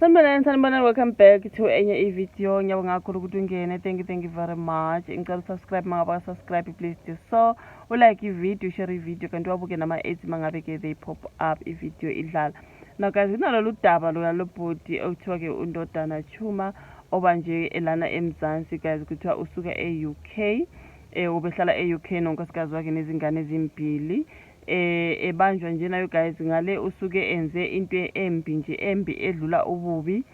Sanibonani, welcome back to enye video. Ngiyabonga kakhulu ukuthi ungene. Thank you very much. Ngicela subscribe mangaba subscribe, please do so. Like video, share video kanti wabuke nama-ads mangabe ke they pop up video idlala. Now guys, kunalolu daba lo bhodi okuthiwa ke uNdodana Chuma oba nje elana eMzansi guys, kuthiwa usuka e-UK. Ubehlala e-UK nonkosikazi wakhe nezingane ezimbili. Ebanjwa nje nayo guys ngale usuke enze into embi edlula ububi.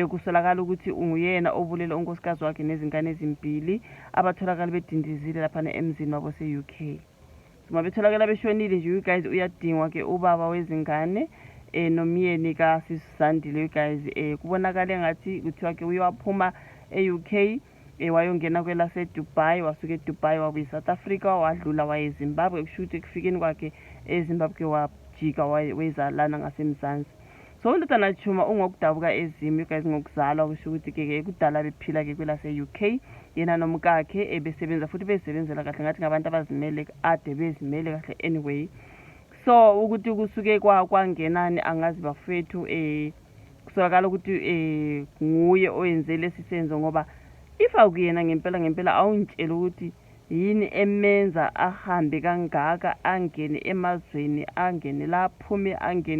Kusolakala ukuthi unguyena obulela unkosikazi wakhe nezingane ezimbili abatholakala bedindizile lapha emzini wabo se-UK. Uma betholakala beshonile nje guys, uyadingwa ke ubaba wezingane nomyeni kaSisandile guys. Kubonakala ngathi kuthiwa ke uyaphuma e-UK wayongena kwelase Dubai, wasuke eDubai wabuya eSouth Africa wadlula waye eZimbabwe. Kushuthi ekufikeni kwakhe eZimbabwe wajika weza lana ngaseMzansi. So uNdodana Chuma ungokudabuka eZim guys ngokuzalwa, kusho ukuthi ke kudala bephila ke kwelase UK yena nomkakhe ebesebenza futhi besebenzela kahle ngathi ngabantu abazimele ade bezimele kahle anyway. So ukuthi kusuke kwangenani angazi bafethu kusolakala ukuthi nguye oyenze lesi senzo, ngoba if akuyena ngempela awuntshela ukuthi yini emenza ahambe kangaka angene emazweni, angene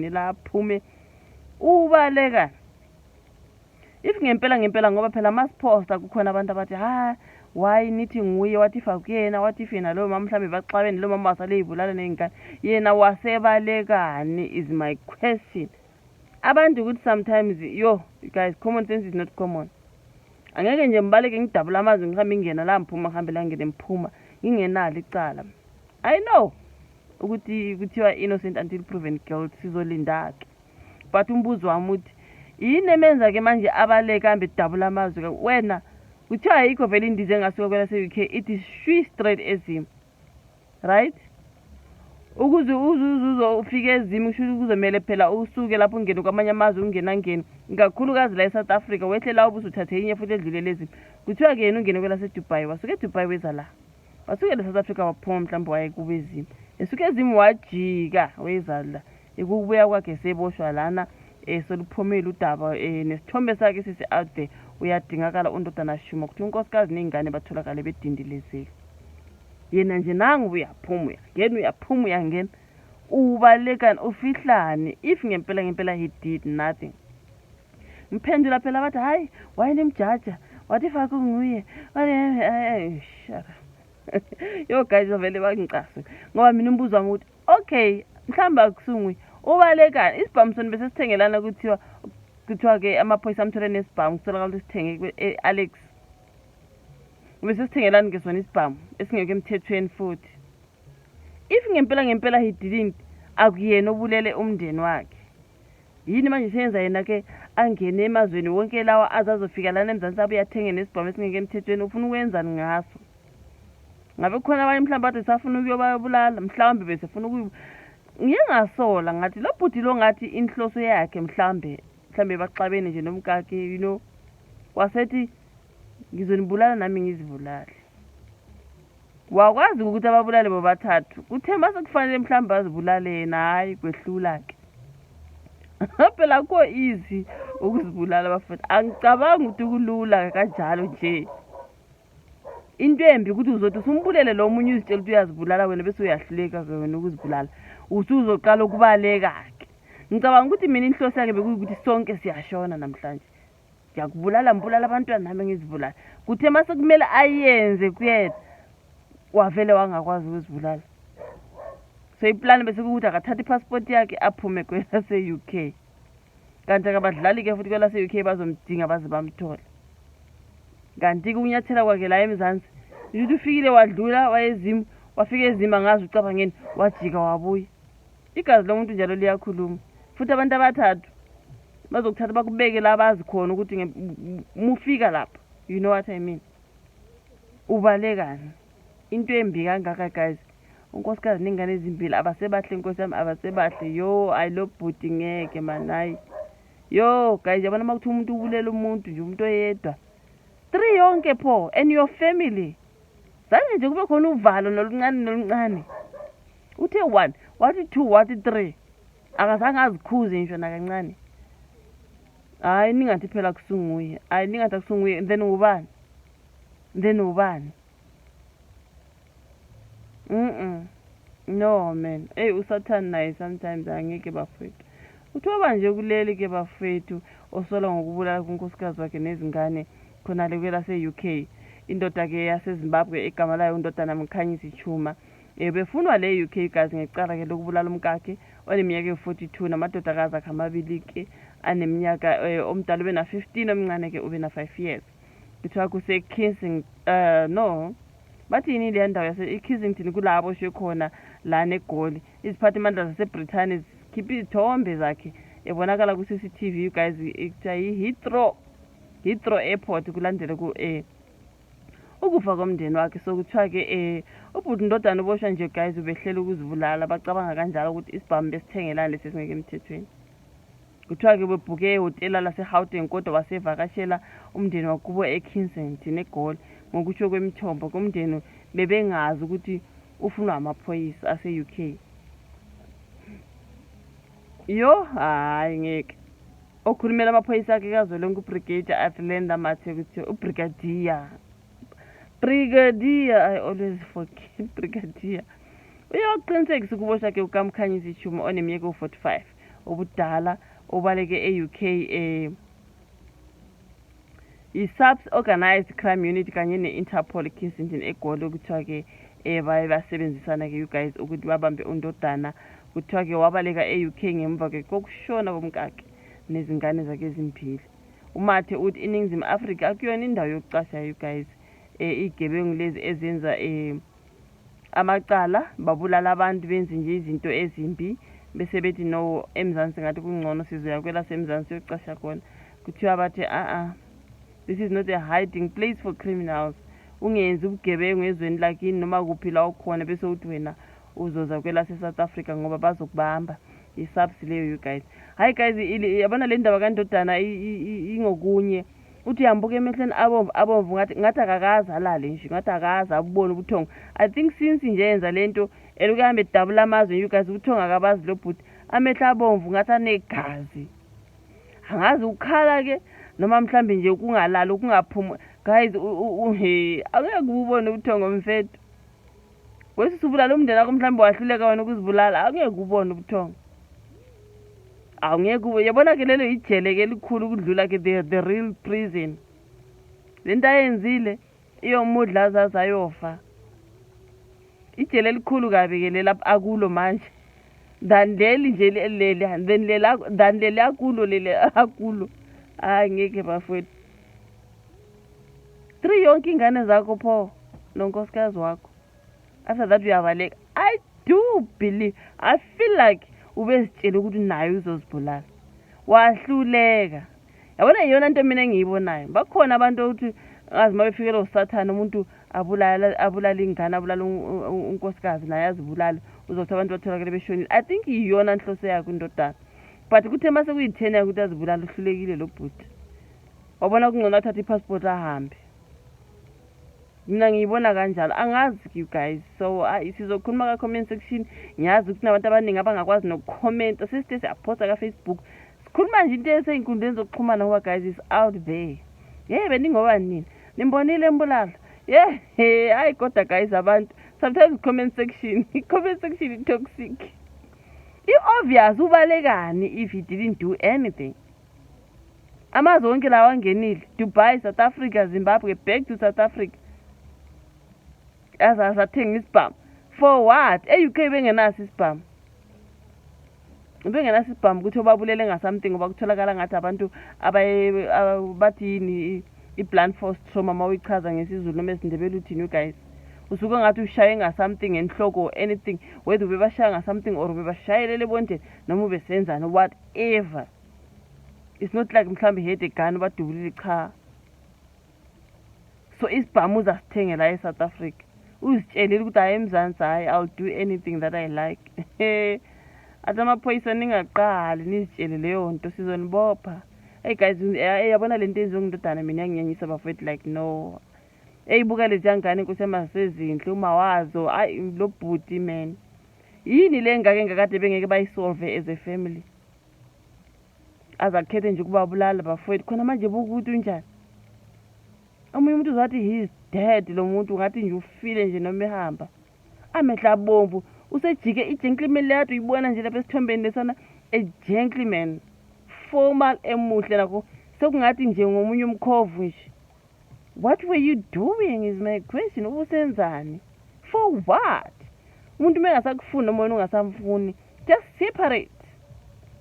laphume ubaleka. If ngempela ngoba phela masiphosta kukhona abantu abathi why nithi nguye, wathi if akuyena, wathi if yena lo mama mhlambe baxabene, lo mama wasale yibulala nengane, yena wasebalekani is my question. Abantu ukuthi sometimes guys, common sense is not common. Angeke nje mbaleke ngidabula amazwi ngihambe ingena la mphuma ngihambe la ngene mphuma ngingenalo icala. I know ukuthi kuthiwa innocent until proven guilty, sizolinda ke. But umbuzo wami uthi yini emenza ke manje abaleka hambe dabula amazwi wena? Kuthiwa ayikho vele indize engasuka kwela se-UK, it is straight eZim, right? Ukuze ufike eZim kusho kuzomela phela usuke lapho ungene kwamanye amazwe ungena ngakhulukazi la eSouth Africa wehlela ubuso uthathe inye futhi edlulele eZim. Kuthiwa ke yena ungene kwela seDubai, wasuke eDubai weza la, wasuke eSouth Africa waphuma mhlawumbe waye kube eZim, esuke eZim wajika weza la. Ekubuya kwakhe seboshwa lana soluphumela udaba nesithombe sakhe sisi out there. Uyadingakala uNdodana Chuma ukuthi unkosikazi nezingane batholakale bedindilezile. Yena nje nangu uyaphuma uyangena ubalekani ufihlane. If ngempela he did nothing, mphendula phela bathi hayi wayenemjaja, wathi if akunguye shut up. Yo guys vele bangicase ngoba mina umbuzo wami ukuthi okay mhlamba akusunguye ubalekani. Isibhamu bese sithengelana kuthiwa ke amaphoyisa amthole nesibhamu kutholakala ukuthi sithenge Alex, bese sithengelana ke sona isibhamu esingeke emthethweni futhi. If ngempela he didn't, akuyena obulele umndeni wakhe, yini manje senza yena ke angene emazweni wonke lawa azazofika lana eMzansi abuye athenge nesibhamu esingeke emthethweni? Ufuna ukwenzani ngaso? Ngabe khona abanye mhlawumbe bathi safuna ukuyobabulala, mhlawumbe bese funa ngingasola ngathi lo bhuti lo ngathi inhloso yakhe mhlawumbe baxabene nje nomkakhe, wasethi ngizonibulala nami ngizibulale. Wakwazi ukuthi ababulale bobathathu, kuthe mase kufanele mhlawumbe bazibulale yena, hayi kwehlula ke. Phela ko easy ukuzibulala bafethu, angicabanga ukuthi kulula kanjalo nje. Into embi ukuthi uzothi usumbulele lo munye uzitshela ukuthi uyazibulala wena bese uyahluleka ke wena ukuzibulala, usuzoqala ukubaleka ke. Ngicabanga ukuthi mina inhloso yakhe bekuyikuthi sonke siyashona namhlanje, ngiyakubulala mbulala abantwana nami ngizibulala. Kuthe mase kumele ayenze kuyena wavele wangakwazi ukuzibulala. So iplan bese ukuthi akathatha ipassport yakhe aphume kwela se-UK. Kanti abadlali ke futhi kwela se-UK bazomdinga baze bamthole. Kanti kunyathela kwakhe la eMzansi ukuthi ufikile wadlula wayeZim, wafika eZim angazi ucabangeni wajika wabuya. Igazi lomuntu njalo liyakhuluma. Futhi abantu abathathu bazokuthatha bakubeke la bazi khona ukuthi mufika lapha, you know what I mean. Ubalekani into embi kangaka guys. Unkosikazi nengane ezimbili abasebahle, inkosi yami abasebahle. I love booty ngeke manayi. Guys yabona makuthi umuntu ubulela umuntu nje umuntu oyedwa 3 yonke pho and your family. Zange nje kube khona uvalo noluncane. Uthe 1, wathi 2, wathi 3. Akazange azikhuze ngisho nakancane. hayi ningathi phela kusunguye, hayi ningathi akusunguye, then ubani no man. Usathane naye sometimes angeke bafethu. Uthoba nje kuleli ke bafethu osola ngokubulala kunkosikazi wakhe nezingane khonale kwelase-UK. Indoda ke yaseZimbabwe egama layo uNdodana Mkhanyisi Chuma. Befunwa le-UK guys ngecala ke lokubulala umkakhe oneminyaka ewu-42 namadodakazi akhe amabili ke aneminyaka omdala ube na-15 omncane ke ube na-5 years. Kuthiwa kuse-Kensington no bathi yini le ndawo yase-Kensington kula aboshwe khona lana eGoli. Iziphathimandla zaseBrithani zikhipha izithombe zakhe ebonakala ku-CCTV guys ekuthiwa yi-Heathrow Airport kulandele ukufa komndeni wakhe. So kuthiwa ke ubhuti Ndodana uboshwa nje guys ubehlela ukuzibulala, bacabanga kanjalo ukuthi isibhamu besithengelani lesi singeke emthethweni. Kuthiwa ke bebhuke ehhotela lase-Gauteng kodwa wasevakashela umndeni wakubo eKensington eGoli. Ngokusho kwemithombo komndeni bebengazi ukuthi ufunwa amaphoyisa ase-UK. Hayi ngeke. Okhulumela amaphoyisa akhe kazwelonke uBrigadier Athlenda Mathe kuthi Brigadier, I always forget Brigadier. Uyoqinisekisa ukuboshwa ke ukaMkhanyisi Chuma oneminyaka ewu-45 obudala obaleke e-UK i-SAPS Organised Crime Unit kanye ne-Interpol Kensington eGoli. Kuthiwa ke baye basebenzisana ke you guys ukuthi babambe uNdodana. Kuthiwa ke wabaleka e-UK ngemva ke kokushona komkakhe nezingane zakhe ezimbili. uMathe uthi iNingizimu Afrika akuyona indawo yokucasha you guys. Igebengu lezi ezenza amacala babulala abantu benze nje izinto ezimbi bese bethi no eMzansi ngathi kungcono sizoya kwelasemzansi yokucasha khona. Kuthiwa bathi this is not a hiding place for criminals. Ungenzi ubugebengu ezweni lakini noma kuphi la ukhona bese uthi wena uzoza kwelase-South Africa ngoba bazokubamba. I-SAPS leyo you guys. Hayi guys, yabona le ndaba kaNdodana ingokunye uthi yambuka emehlweni abomvu ngathi akakazi alale nje, ngathi akazi abubone ubuthongo. I think since nje yenza lento elukuhambe edabula amazwe you guys ubuthongo akabazi lo bhuti. Amehlo abomvu ngathi anegazi, angazi ukhala ke noma mhlambe nje kungalala ukungaphuma guys. Angeke ubone ubuthongo mfethu. Wesisubulala umndeni wakho mhlambe wahluleka wena ukuzibulala, angeke ubone ubuthongo. Awungeke yabona ke lelo ijele ke likhulu ukudlula ke the real prison. Lento ayenzile iyomudla zaza ayofa. Ijele likhulu kabi ke lela akulo manje than leli nje leli akulo leli akulo. Angeke bafowethu. 3 yonke ingane zakho pho nonkosikazi wakho. After that uyabaleka. I do believe, I feel like ubezitshela ukuthi naye uzozibulala wahluleka. Yabona iyona into mina engiyibonayo. Bakhona abantu ukuthi ngazi mabefikela uSathane umuntu abulala ingane abulala unkosikazi naye azibulala uzothi abantu batholakala beshonile. I think iyona inhloso yakhe uNdodana, but kuthe mase kuyi-10 yakhe ukuthi azibulala uhlulekile lo bhuti. Wabona kungcono athathe i-passport ahambe. Mina ngiyibona kanjalo, angazi you guys. So sizokhuluma ka-comment section. Ngiyazi ukuthi nabantu abaningi abangakwazi nokukhomenta sesithe siyaphosta ka-Facebook. Sikhuluma nje into esey'nkundleni zokuxhumana ngoba guys is out there. Beningoba nini nimbonile embulala hayi kodwa guys abantu sometimes i-comment section i-toxic. I-obvious ubalekani if he didn't do anything. Amazwe wonke lawa angenile, Dubai, South Africa, Zimbabwe, back to South Africa. Azathenga isibhamu for what? E-UK bengenaso isibhamu, ukuthi babulele ngasamething ngoba kutholakala ngathi abantu bathi yini i-blunt force trauma ma uyichaza ngesizulu noma esindebele uthini you guys. Usuke ngathi ushaye ngasamething enhloko or anything, whether ubebashaya ngasamething or ubebashayelele ebondeni noma ubesenzani whatever. It's not like mhlambe he had a gun badubulile cha. So isibhamu uzasithenge la eSouth Africa. Uzitshelile ukuthi hayi eMzansi hayi I'll do anything that I like. Athi amaphoyisa ningaqali nizitshele leyo nto sizonibopha. Hey guys, yabona lento enziwe nguNdodana mina yanginyanyisa bafowethu like no. Eyibuka lezi ngane inkosi yamasezinhle uma wazo lo bhuti man. Yini le ngake ngakade bengeke bayisolve as a family. azakhethe nje ukubabulala bafowethu. Khona manje bukuthi unjani? Omunye umuntu uzathi he's dead, lo muntu ungathi nje ufile nje noma ehamba. Amehla abomvu, usejike i-gentleman leyadu uyibona nje lapha esithombeni lesana, a gentleman, formal emuhle nakho, sekungathi nje ngomunye umkhovu nje. What were you doing is my question. Ubusenzani? For what? Umuntu mengasakufuni noma wena ungasamfuni, just separate.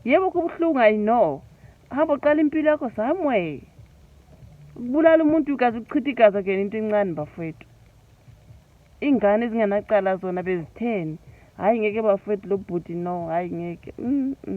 Yebo kubuhlungu, I know. Hamba uqala impilo yakho somewhere. Ukubulala umuntu ukaze ukuchitha igazi akuyona into encane bafowethu. Ingane ezingenacala zona bezitheni. Hayi ngeke bafowethu lo bhuti, no, hayi ngeke.